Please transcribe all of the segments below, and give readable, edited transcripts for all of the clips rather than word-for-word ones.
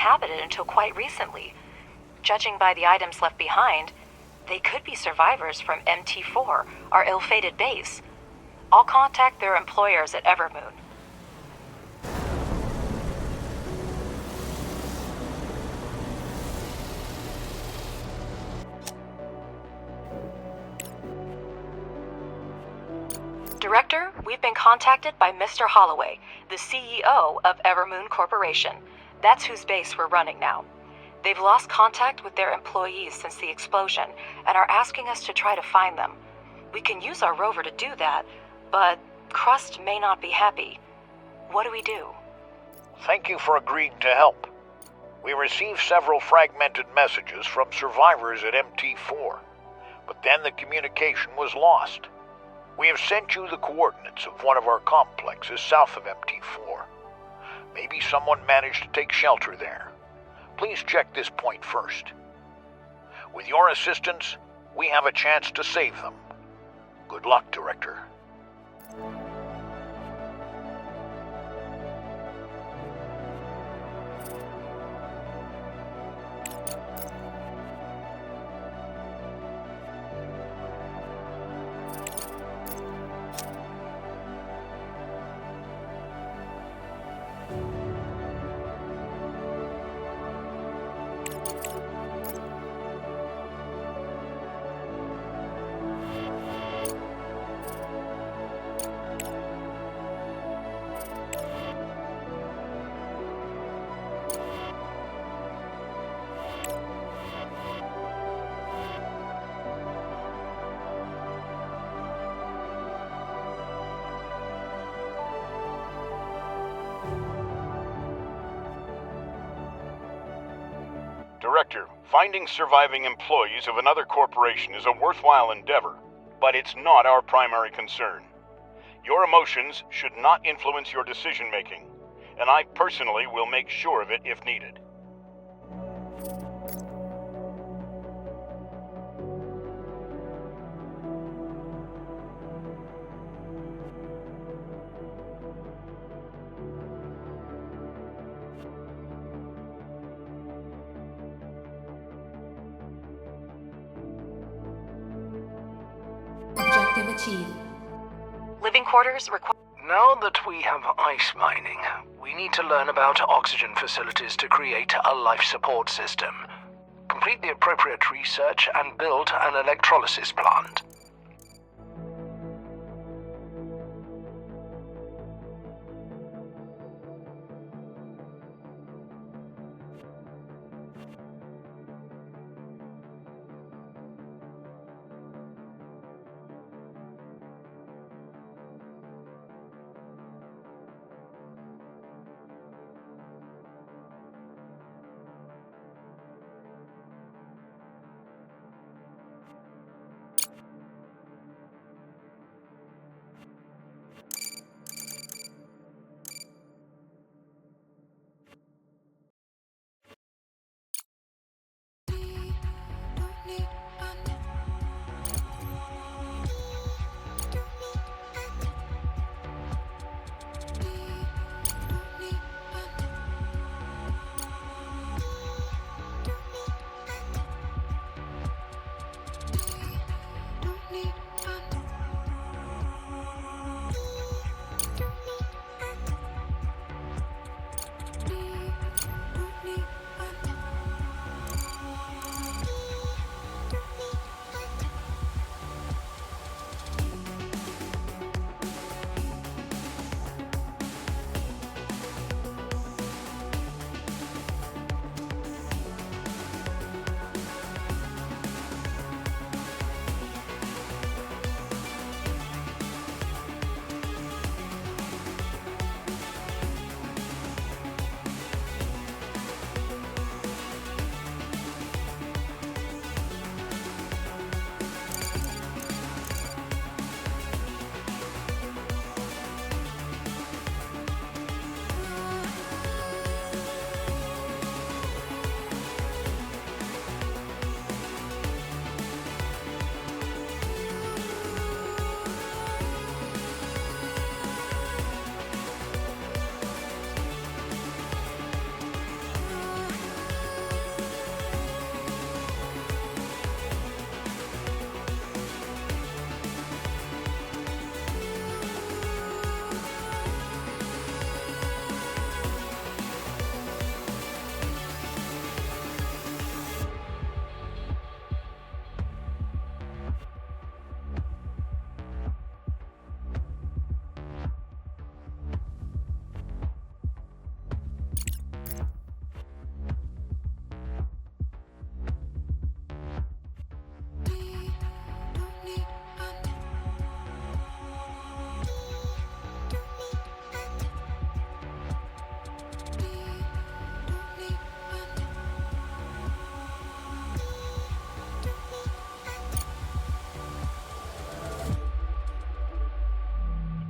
uninhabited until quite recently. Judging by the items left behind, they could be survivors from MT4, our ill-fated base. I'll contact their employers at Evermoon. Director, we've been contacted by Mr. Holloway, the CEO of Evermoon Corporation. That's whose base we're running now. They've lost contact with their employees since the explosion and are asking us to try to find them. We can use our rover to do that, but CRUST may not be happy. What do we do? Thank you for agreeing to help. We received several fragmented messages from survivors at MT4, but then the communication was lost. We have sent you the coordinates of one of our complexes south of MT4. Maybe someone managed to take shelter there. Please check this point first. With your assistance, we have a chance to save them. Good luck, Director. Director, finding surviving employees of another corporation is a worthwhile endeavor, but it's not our primary concern. Your emotions should not influence your decision-making, and I personally will make sure of it if needed. Objective achieved. Living quarters require... Now that we have ice mining, we need to learn about oxygen facilities to create a life support system, complete the appropriate research, and build an electrolysis plant.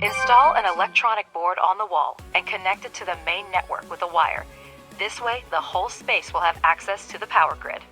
Install an electronic board on the wall and connect it to the main network with a wire. This way, the whole space will have access to the power grid.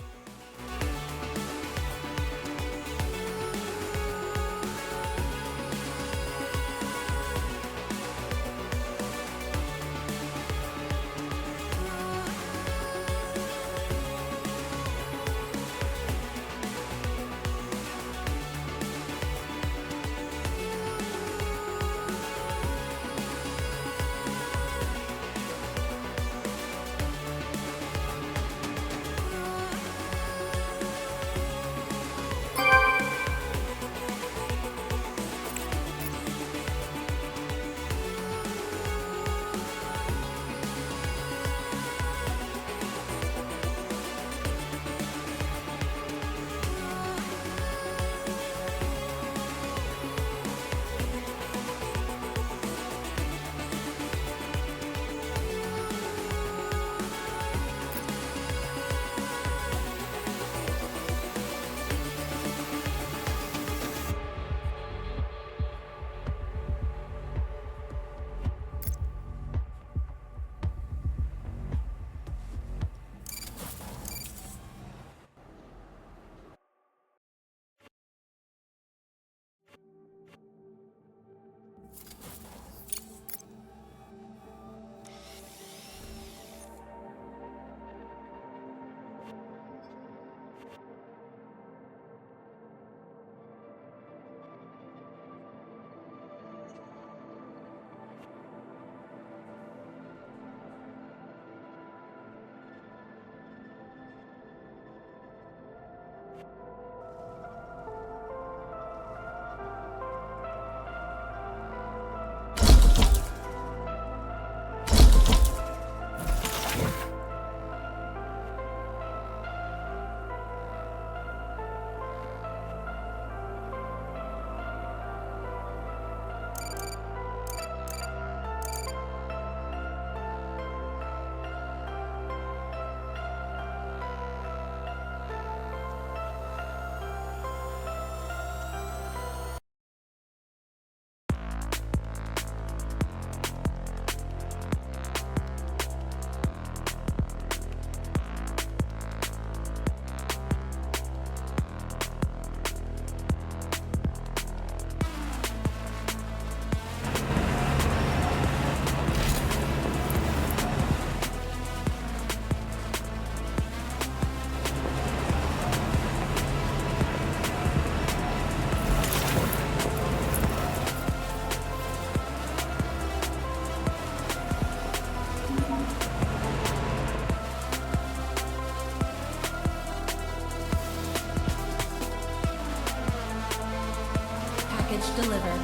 Package delivered.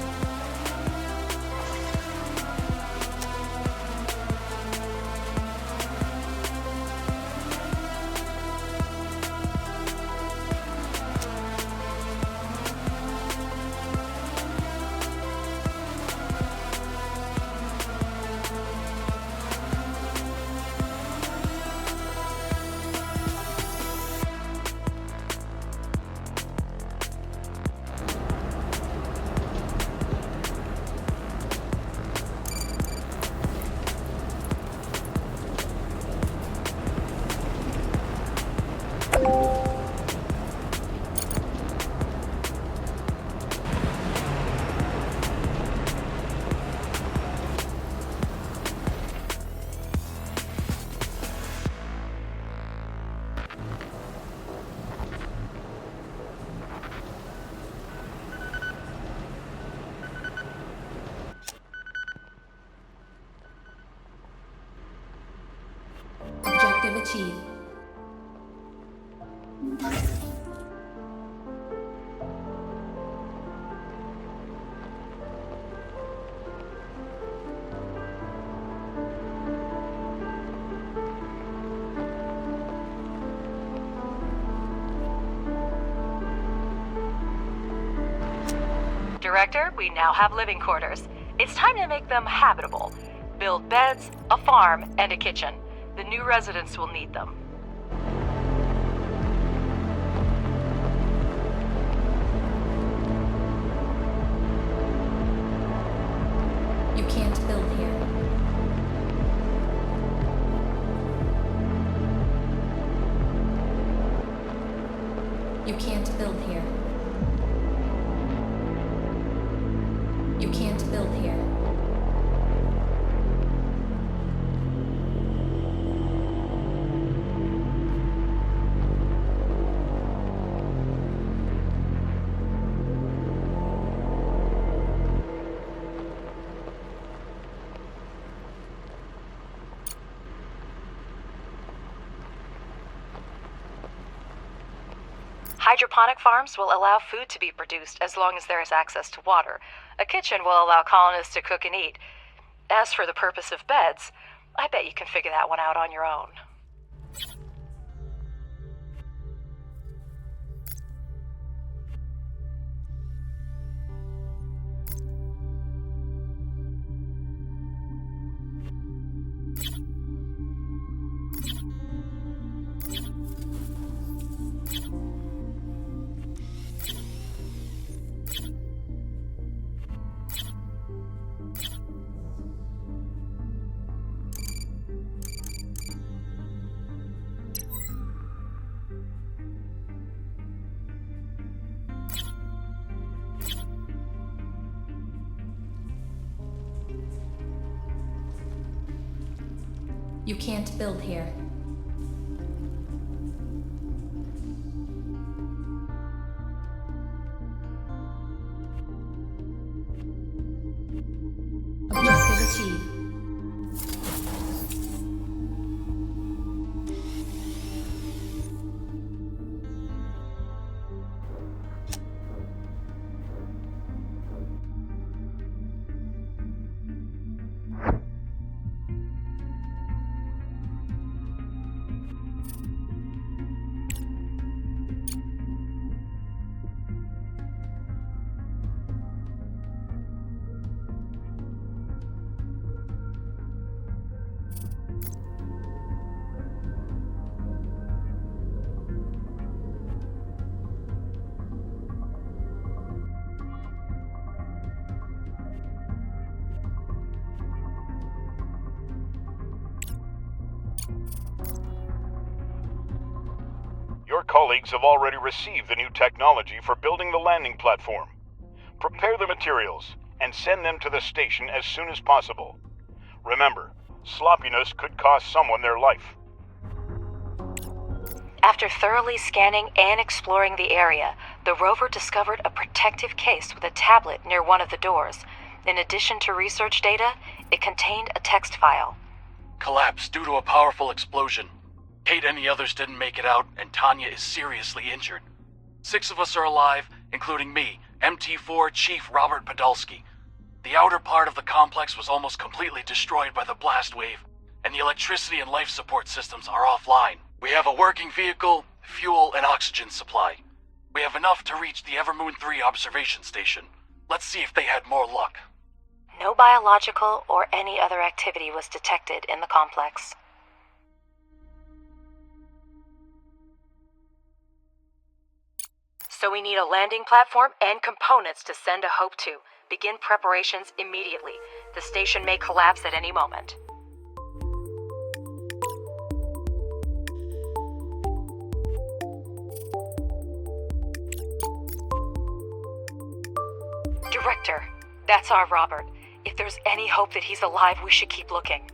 Objective achieved. Director, we now have living quarters. It's time to make them habitable. Build beds, a farm, and a kitchen. The new residents will need them. here. You can't build here. Hydroponic farms will allow food to be produced as long as there is access to water. A kitchen will allow colonists to cook and eat. As for the purpose of beds, I bet you can figure that one out on your own. You can't build here. Objective achieved. Your colleagues have already received the new technology for building the landing platform. Prepare the materials and send them to the station as soon as possible. Remember, sloppiness could cost someone their life. After thoroughly scanning and exploring the area, the rover discovered a protective case with a tablet near one of the doors. In addition to research data, it contained a text file. Collapse due to a powerful explosion. Kate and the others didn't make it out, and Tanya is seriously injured. 6 of us are alive, including me, MT4 Chief Robert Podolsky. The outer part of the complex was almost completely destroyed by the blast wave, and the electricity and life support systems are offline. We have a working vehicle, fuel, and oxygen supply. We have enough to reach the Evermoon 3 observation station. Let's see if they had more luck. No biological or any other activity was detected in the complex. So we need a landing platform and components to send a Hope to. Begin preparations immediately. The station may collapse at any moment. Director, that's our Robert. If there's any hope that he's alive, we should keep looking.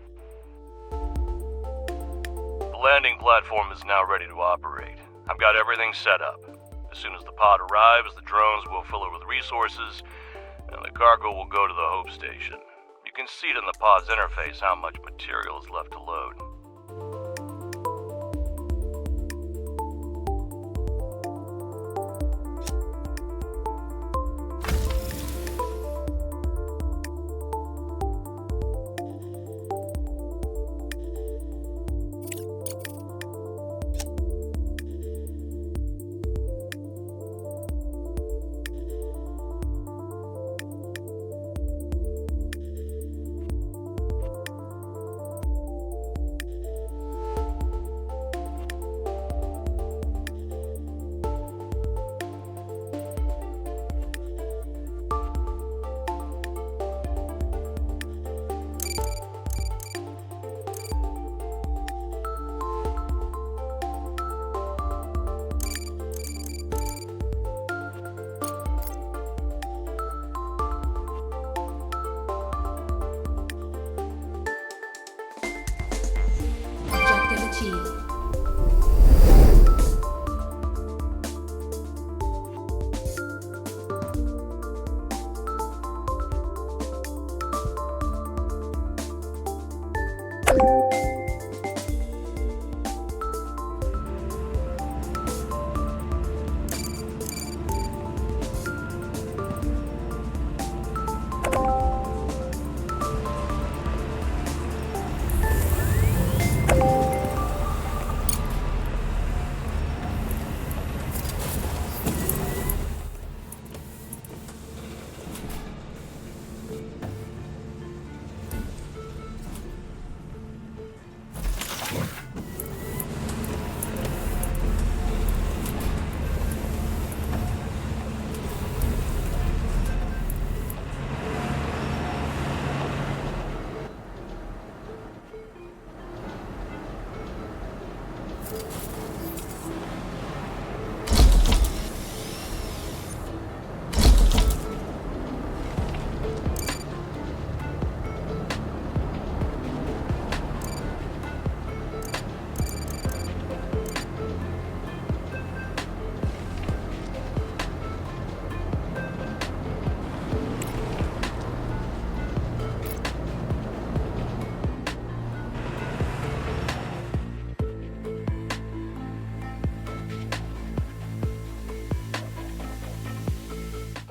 The landing platform is now ready to operate. I've got everything set up. As soon as the pod arrives, the drones will fill it with resources, and the cargo will go to the Hope Station. You can see it in the pod's interface how much material is left to load.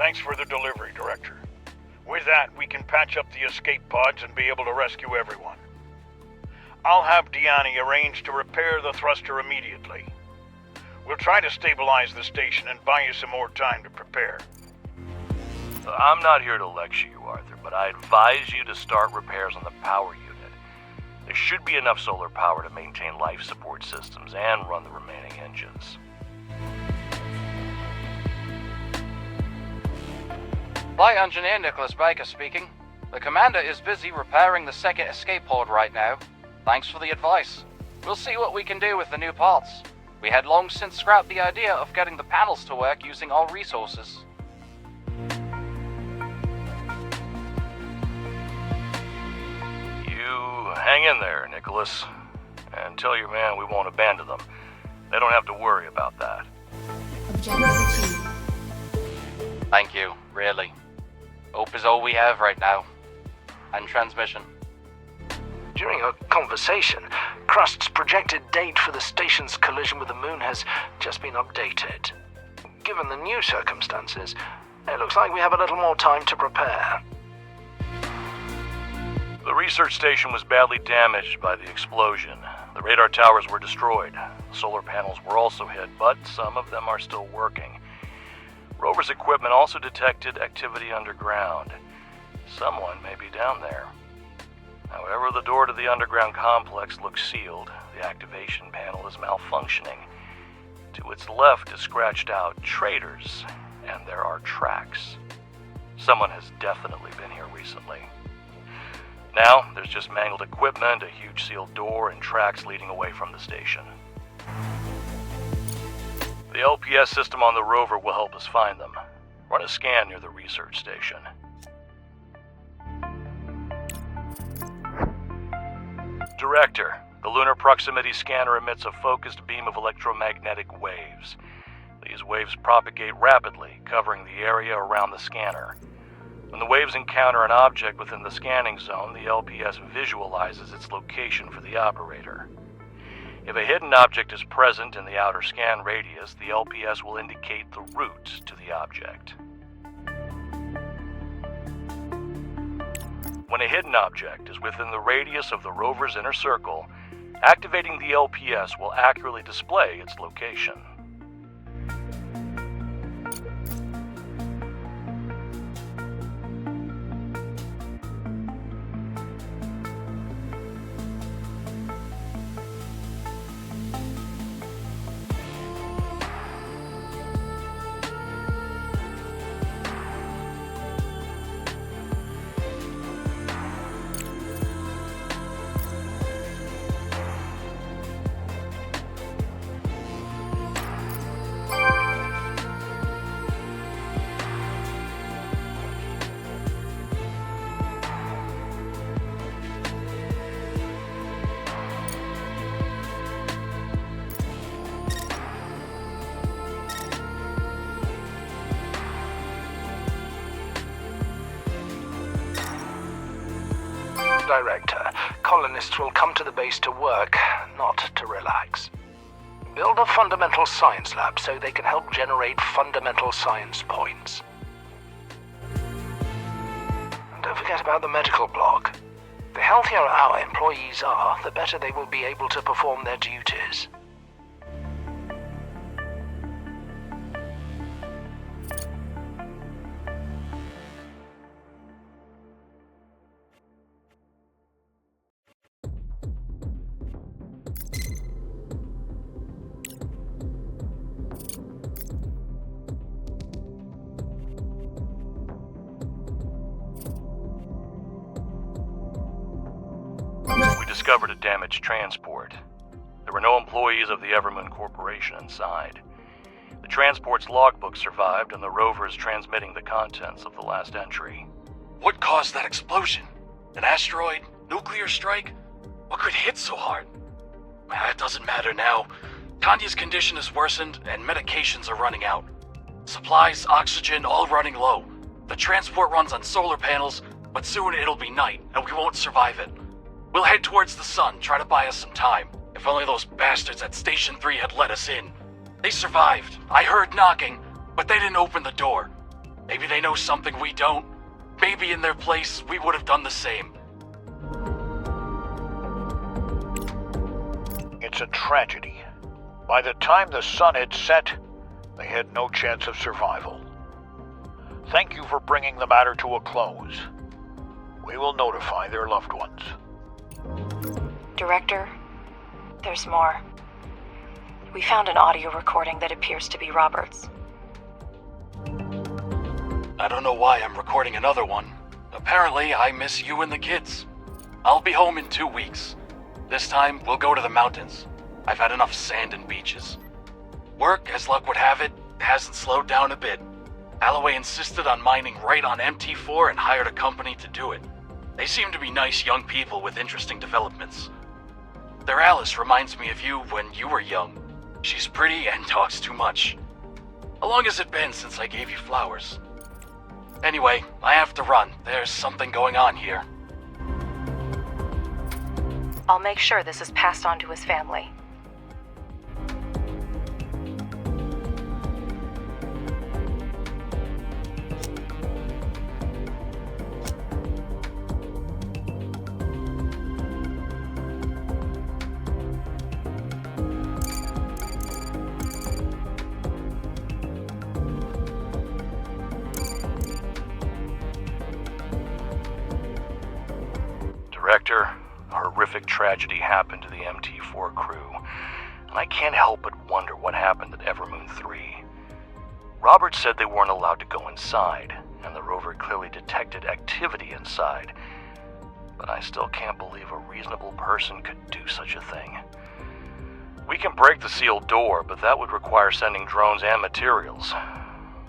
Thanks for the delivery, Director. With that, we can patch up the escape pods and be able to rescue everyone. I'll have Diani arrange to repair the thruster immediately. We'll try to stabilize the station and buy you some more time to prepare. I'm not here to lecture you, Arthur, but I advise you to start repairs on the power unit. There should be enough solar power to maintain life support systems and run the remaining engines. Flight Engineer Nicholas Baker speaking. The Commander is busy repairing the second escape pod right now. Thanks for the advice. We'll see what we can do with the new parts. We had long since scrapped the idea of getting the panels to work using our resources. You hang in there, Nicholas, and tell your man we won't abandon them. They don't have to worry about that. Objective achieved. Thank you, really. Hope is all we have right now. And transmission. During a conversation, CRUST's projected date for the station's collision with the moon has just been updated. Given the new circumstances, it looks like we have a little more time to prepare. The research station was badly damaged by the explosion. The radar towers were destroyed. The solar panels were also hit, but some of them are still working. Rover's equipment also detected activity underground. Someone may be down there. However, the door to the underground complex looks sealed. The activation panel is malfunctioning. To its left is scratched out "Traitors," and there are tracks. Someone has definitely been here recently. Now, there's just mangled equipment, a huge sealed door, and tracks leading away from the station. The LPS system on the rover will help us find them. Run a scan near the research station. Director, the lunar proximity scanner emits a focused beam of electromagnetic waves. These waves propagate rapidly, covering the area around the scanner. When the waves encounter an object within the scanning zone, the LPS visualizes its location for the operator. If a hidden object is present in the outer scan radius, the LPS will indicate the route to the object. When a hidden object is within the radius of the rover's inner circle, activating the LPS will accurately display its location. Director, colonists will come to the base to work, not to relax. Build a fundamental science lab so they can help generate fundamental science points. And don't forget about the medical block. The healthier our employees are, the better they will be able to perform their duties. We discovered a damaged transport. There were no employees of the Evermoon Corporation inside. The transport's logbook survived, and the rover is transmitting the contents of the last entry. What caused that explosion? An asteroid? Nuclear strike? What could hit so hard? It doesn't matter now. Tanya's condition has worsened, and medications are running out. Supplies, oxygen, all running low. The transport runs on solar panels, but soon it'll be night, and we won't survive it. We'll head towards the sun, try to buy us some time. If only those bastards at Station 3 had let us in. They survived. I heard knocking, but they didn't open the door. Maybe they know something we don't. Maybe in their place, we would have done the same. It's a tragedy. By the time the sun had set, they had no chance of survival. Thank you for bringing the matter to a close. We will notify their loved ones. Director, there's more. We found an audio recording that appears to be Robert's. I don't know why I'm recording another one. Apparently, I miss you and the kids. I'll be home in 2 weeks. This time, we'll go to the mountains. I've had enough sand and beaches. Work, as luck would have it, hasn't slowed down a bit. Alloway insisted on mining right on MT4 and hired a company to do it. They seem to be nice young people with interesting developments. Their Alice reminds me of you when you were young. She's pretty and talks too much. How long has it been since I gave you flowers? Anyway, I have to run. There's something going on here. I'll make sure this is passed on to his family. Director, a horrific tragedy happened to the MT4 crew, and I can't help but wonder what happened at Evermoon 3. Robert said they weren't allowed to go inside, and the rover clearly detected activity inside, but I still can't believe a reasonable person could do such a thing. We can break the sealed door, but that would require sending drones and materials.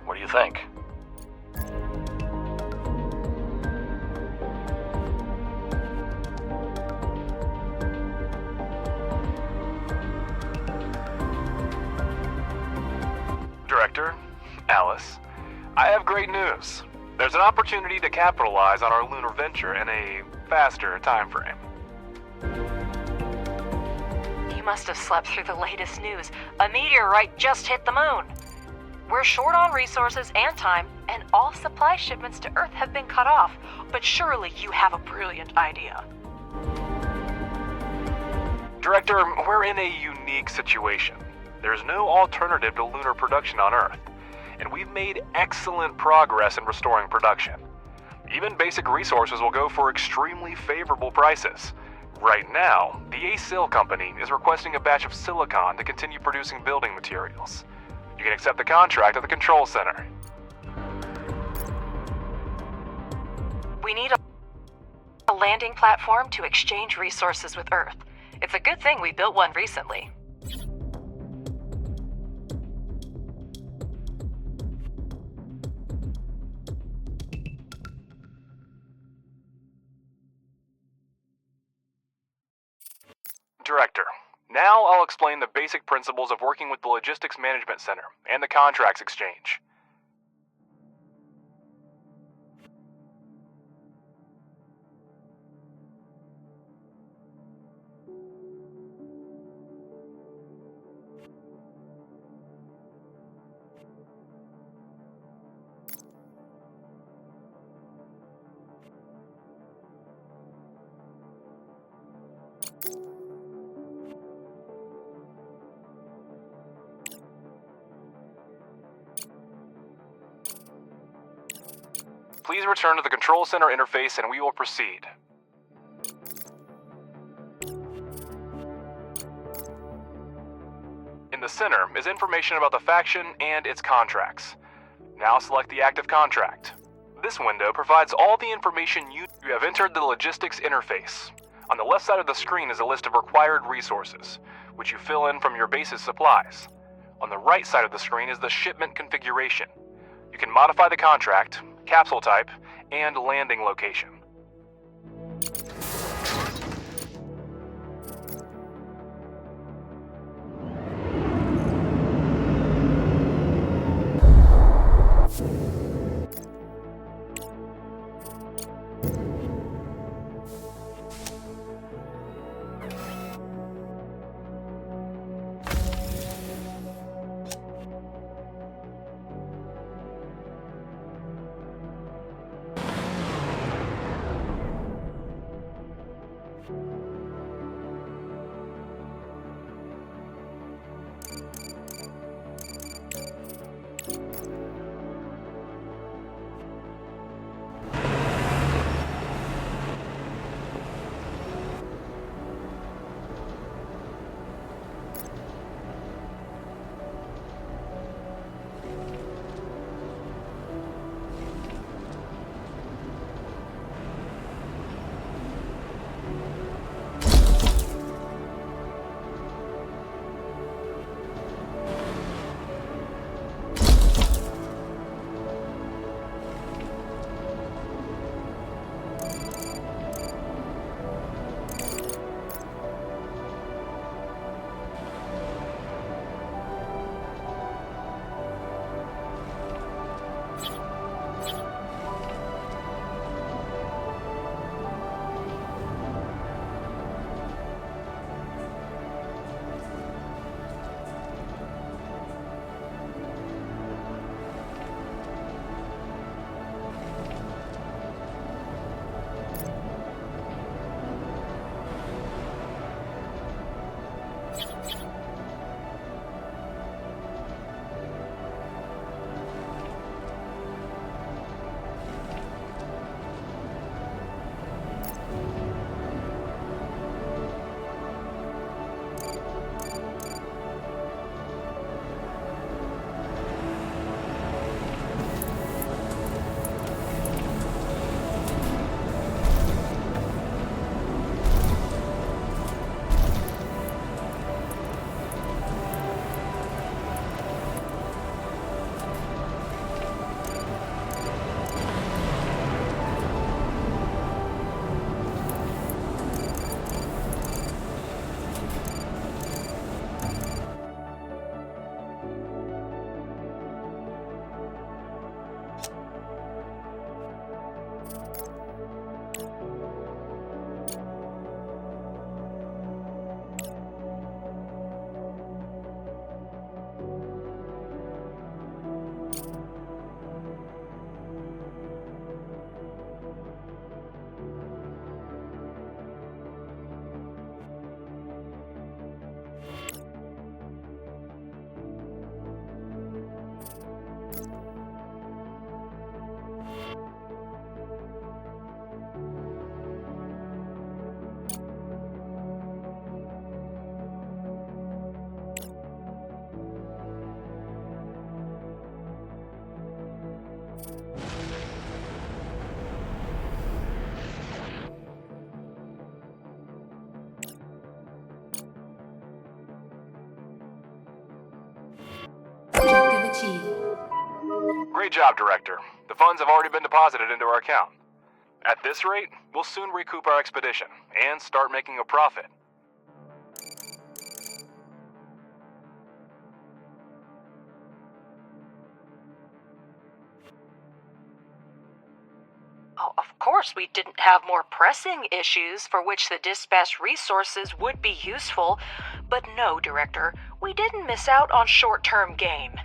What do you think? Director, Alice, I have great news. There's an opportunity to capitalize on our lunar venture in a faster time frame. You must have slept through the latest news. A meteorite just hit the moon. We're short on resources and time, and all supply shipments to Earth have been cut off. But surely you have a brilliant idea. Director, we're in a unique situation. There's no alternative to lunar production on Earth, and we've made excellent progress in restoring production. Even basic resources will go for extremely favorable prices. Right now, the ACIL company is requesting a batch of silicon to continue producing building materials. You can accept the contract at the control center. We need a landing platform to exchange resources with Earth. It's a good thing we built one recently. Director, now I'll explain the basic principles of working with the Logistics Management Center and the contracts exchange. Please return to the control center interface and we will proceed. In the center is information about the faction and its contracts. Now select the active contract. This window provides all the information you have entered the logistics interface. On the left side of the screen is a list of required resources, which you fill in from your base's supplies. On the right side of the screen is the shipment configuration. You can modify the contract, capsule type, and landing location. Great job, Director. The funds have already been deposited into our account. At this rate, we'll soon recoup our expedition and start making a profit. Oh, of course, we didn't have more pressing issues for which the dispatch resources would be useful, but no, Director, we didn't miss out on short-term gain.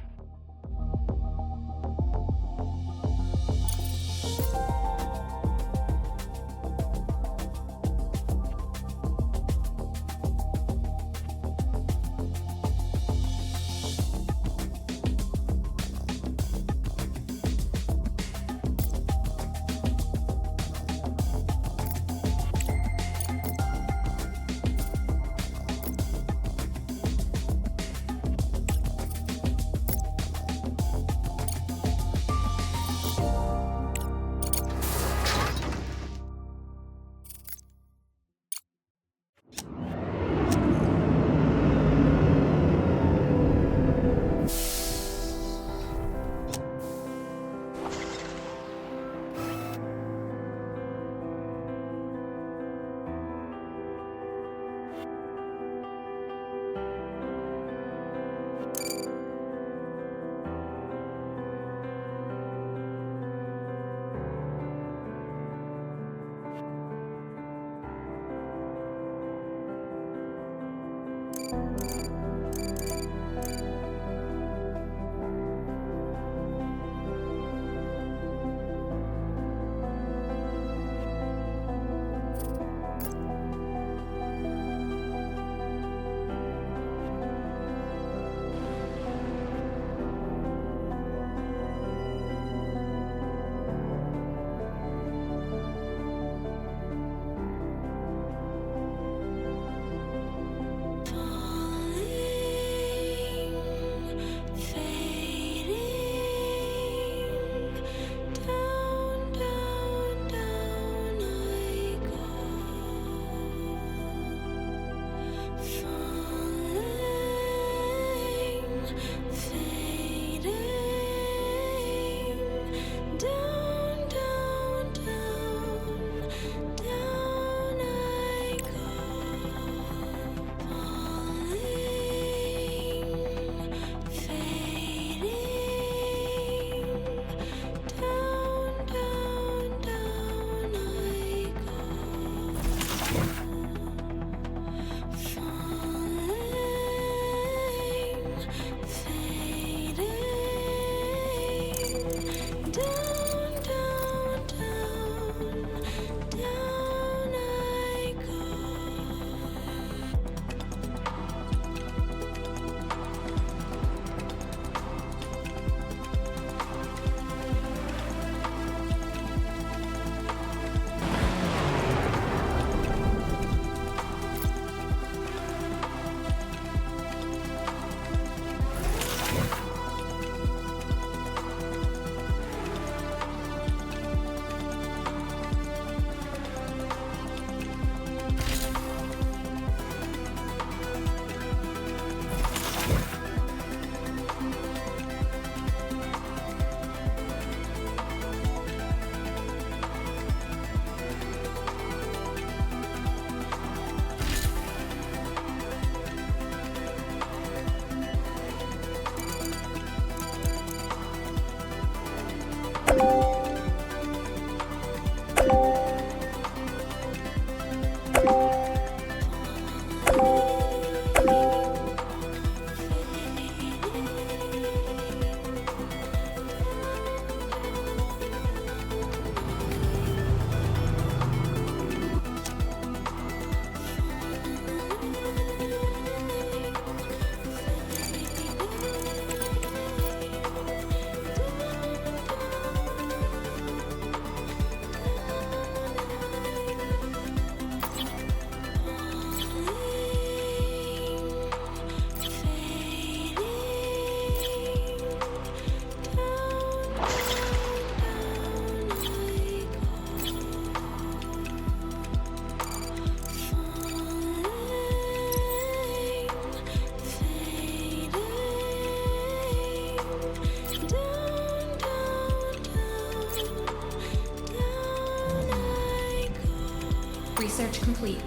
Research complete.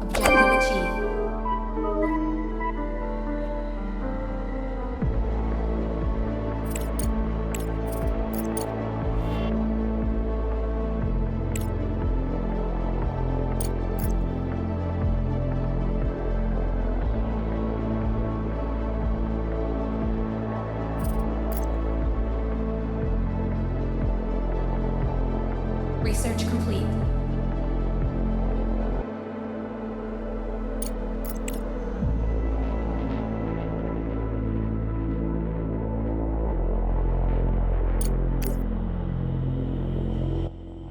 Objective achieved. Research complete.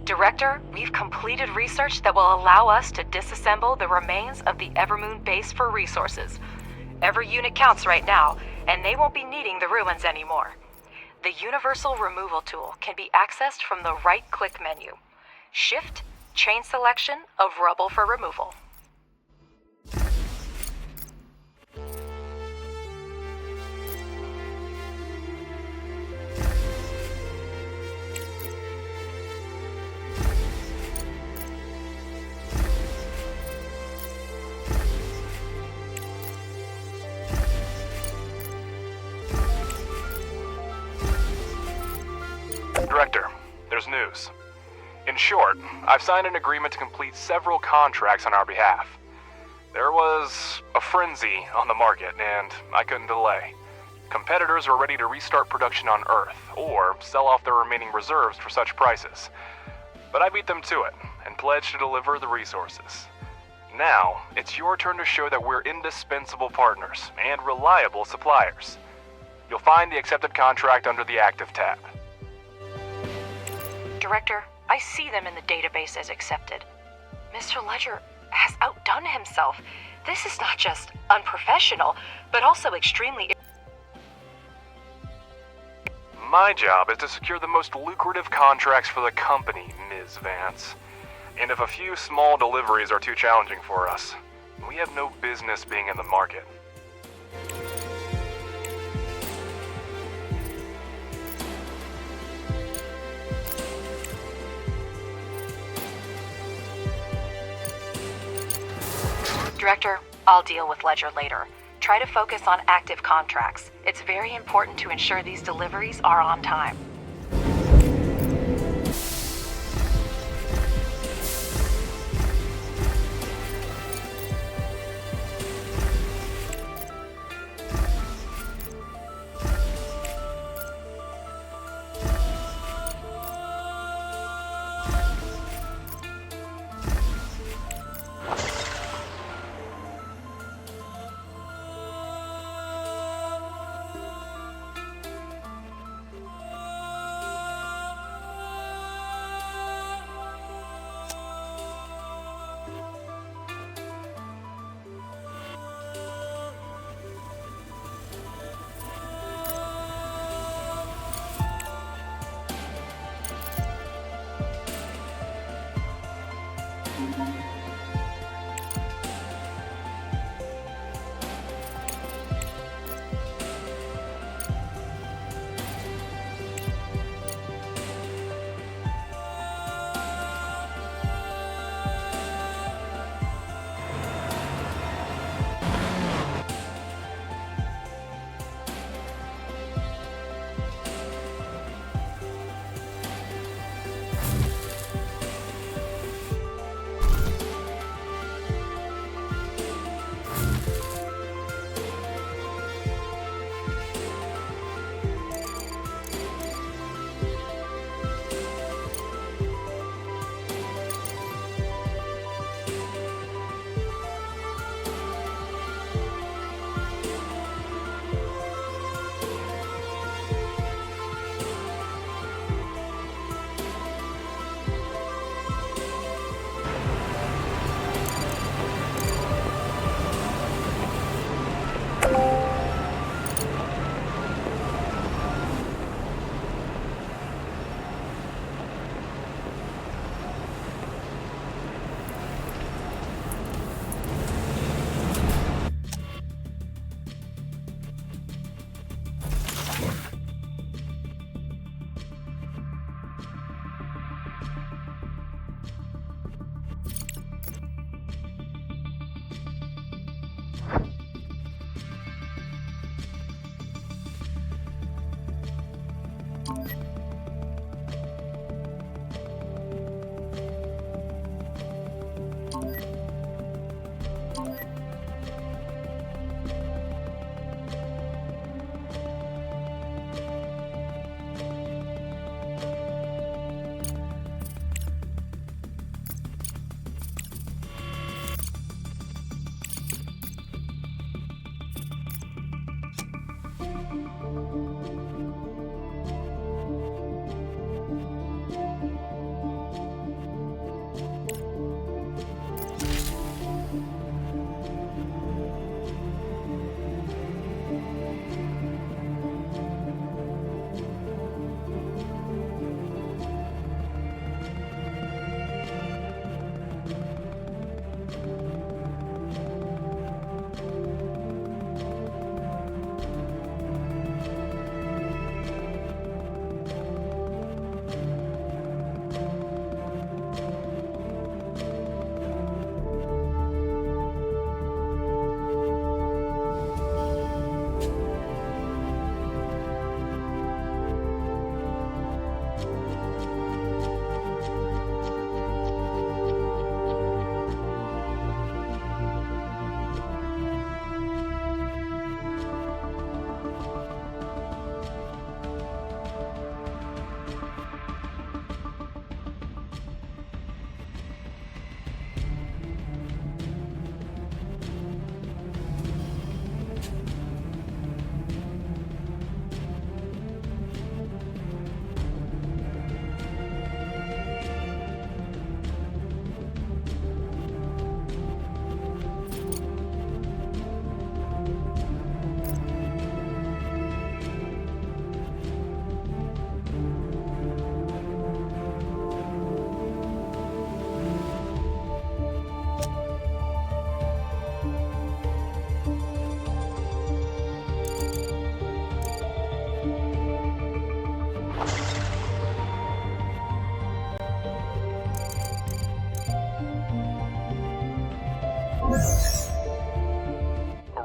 Director, we've completed research that will allow us to disassemble the remains of the Evermoon base for resources. Every unit counts right now, and they won't be needing the ruins anymore. The Universal Removal tool can be accessed from the right-click menu. Shift, chain selection of rubble for removal. Director, there's news. In short, I've signed an agreement to complete several contracts on our behalf. There was a frenzy on the market, and I couldn't delay. Competitors are ready to restart production on Earth, or sell off their remaining reserves for such prices. But I beat them to it, and pledged to deliver the resources. Now, it's your turn to show that we're indispensable partners, and reliable suppliers. You'll find the accepted contract under the Active tab. Director, I see them in the database as accepted. Mr. Ledger has outdone himself. This is not just unprofessional, but also extremely... My job is to secure the most lucrative contracts for the company, Ms. Vance. And if a few small deliveries are too challenging for us, we have no business being in the market. Director, I'll deal with Ledger later. Try to focus on active contracts. It's very important to ensure these deliveries are on time.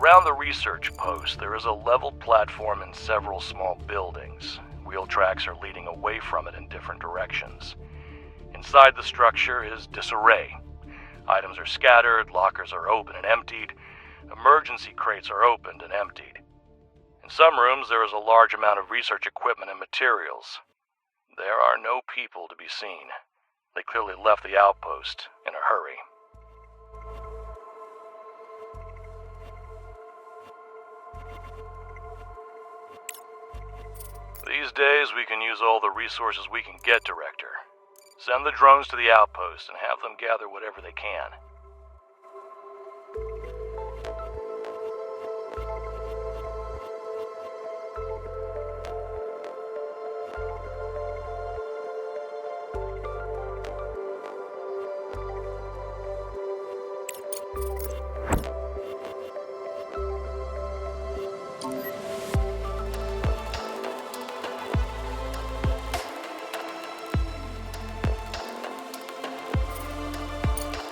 Around the research post, there is a leveled platform and several small buildings. Wheel tracks are leading away from it in different directions. Inside the structure is disarray. Items are scattered, lockers are open and emptied, emergency crates are opened and emptied. In some rooms, there is a large amount of research equipment and materials. There are no people to be seen. They clearly left the outpost in a hurry. These days, we can use all the resources we can get, Director. Send the drones to the outpost and have them gather whatever they can.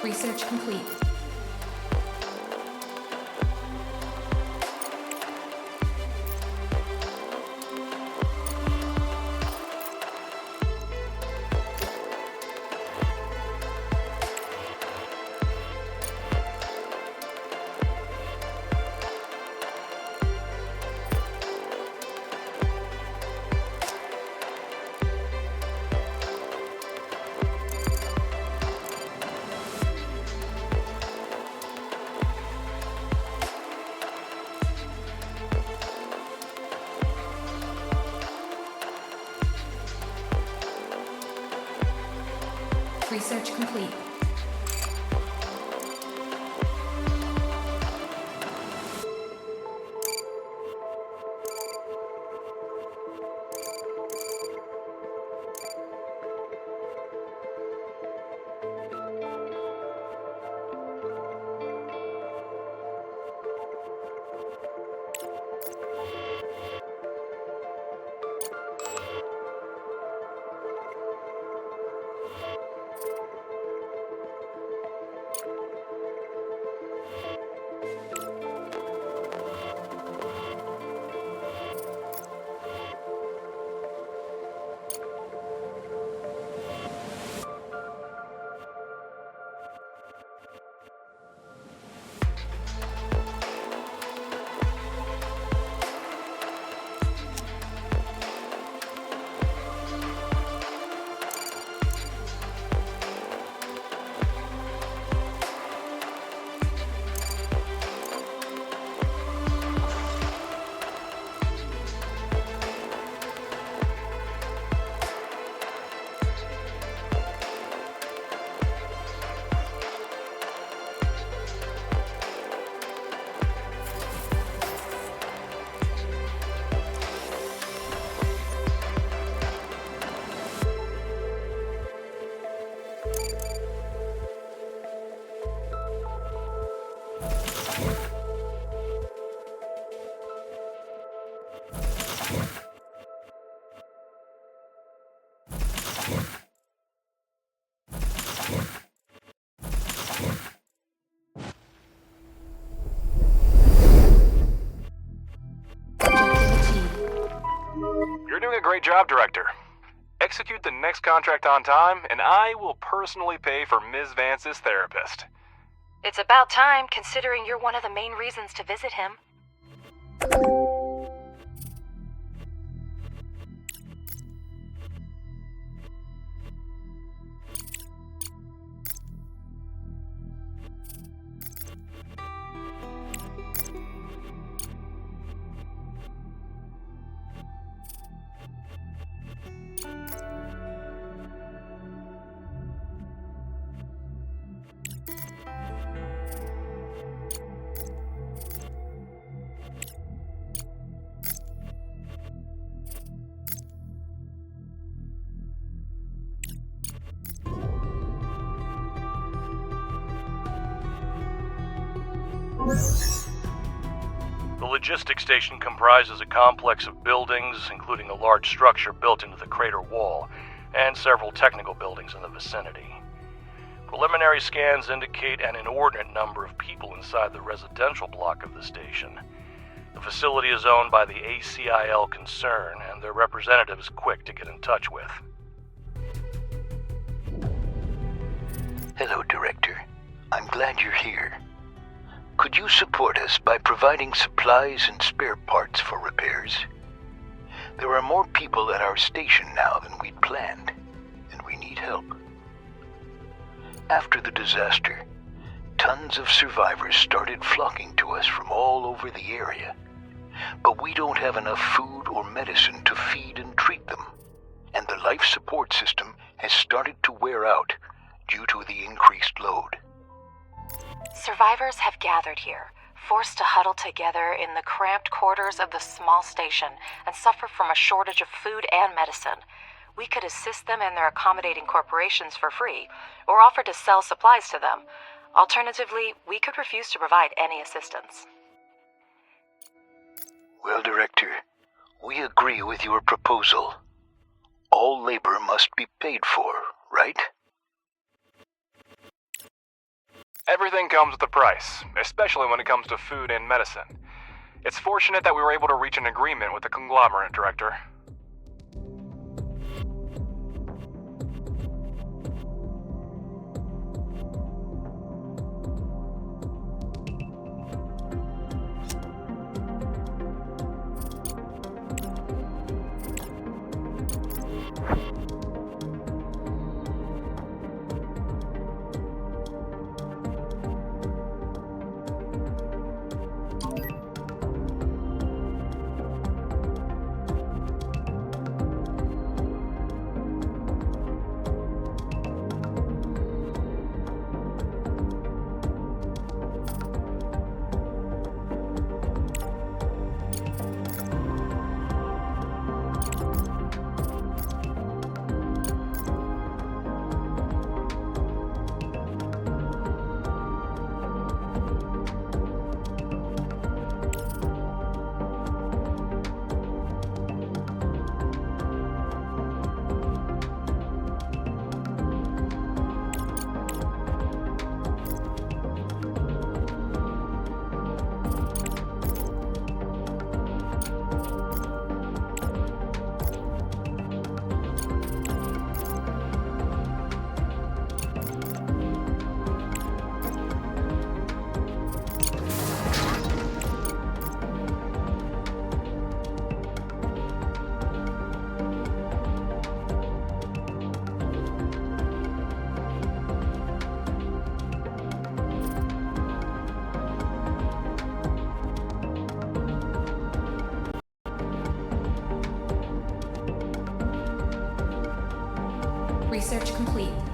Research complete. Research complete. You're doing a great job, Director. Execute the next contract on time, and I will personally pay for Ms. Vance's therapist. It's about time, considering you're one of the main reasons to visit him. The logistics station comprises a complex of buildings, including a large structure built into the crater wall, and several technical buildings in the vicinity. Preliminary scans indicate an inordinate number of people inside the residential block of the station. The facility is owned by the ACIL concern, and their representative is quick to get in touch with. Hello, Director. I'm glad you're here. Could you support us by providing supplies and spare parts for repairs? There are more people at our station now than we'd planned, and we need help. After the disaster, tons of survivors started flocking to us from all over the area. But we don't have enough food or medicine to feed and treat them, and the life support system has started to wear out due to the increased load. Survivors have gathered here, forced to huddle together in the cramped quarters of the small station and suffer from a shortage of food and medicine. We could assist them in their accommodating corporations for free, or offer to sell supplies to them. Alternatively, we could refuse to provide any assistance. Well, Director, we agree with your proposal. All labor must be paid for, right? Everything comes with a price, especially when it comes to food and medicine. It's fortunate that we were able to reach an agreement with the conglomerate, Director. Research complete.